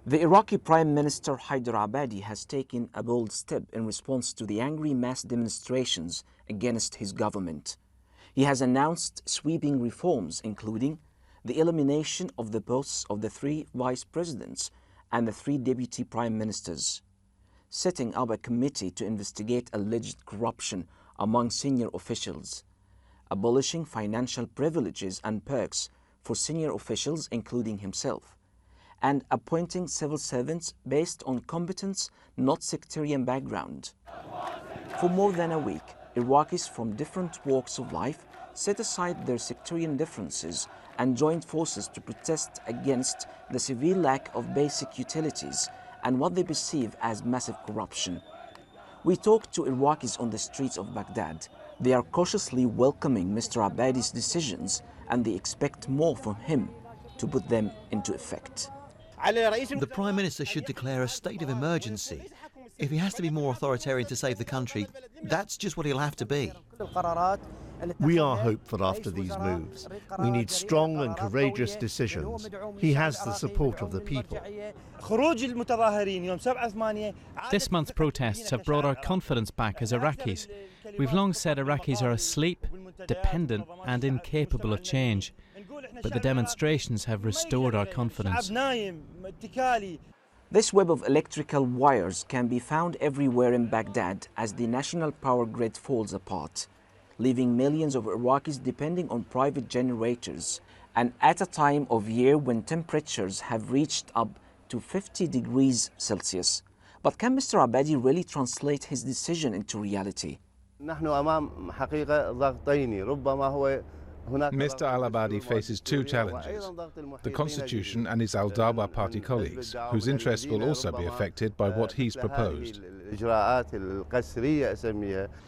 The Iraqi Prime Minister Haider al-Abadi has taken a bold step in response to the angry mass demonstrations against his government. He has announced sweeping reforms, including the elimination of the posts of the 3 vice presidents and the 3 deputy prime ministers, setting up a committee to investigate alleged corruption among senior officials, abolishing financial privileges and perks for senior officials, including himself, and appointing civil servants based on competence, not sectarian background. For more than a week, Iraqis from different walks of life set aside their sectarian differences and joined forces to protest against the severe lack of basic utilities and what they perceive as massive corruption. We talked to Iraqis on the streets of Baghdad. They are cautiously welcoming Mr. Abadi's decisions and they expect more from him to put them into effect. The Prime Minister should declare a state of emergency. If he has to be more authoritarian to save the country, that's just what he'll have to be. We are hopeful after these moves. We need strong and courageous decisions. He has the support of the people. This month's protests have brought our confidence back as Iraqis. We've long said Iraqis are asleep, dependent and incapable of change. But the demonstrations have restored our confidence. This web of electrical wires can be found everywhere in Baghdad as the national power grid falls apart, leaving millions of Iraqis depending on private generators, and at a time of year when temperatures have reached up to 50 degrees Celsius. But can Mr. Abadi really translate his decision into reality? Mr. al-Abadi faces 2 challenges, the constitution and his al-Dawa party colleagues, whose interests will also be affected by what he's proposed.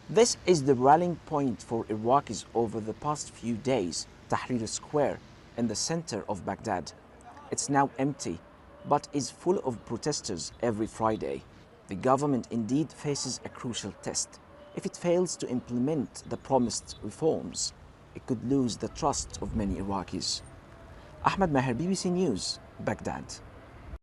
This is the rallying point for Iraqis over the past few days, Tahrir Square, in the center of Baghdad. It's now empty, but is full of protesters every Friday. The government indeed faces a crucial test. If it fails to implement the promised reforms, it could lose the trust of many Iraqis. Ahmed Maher, BBC News, Baghdad.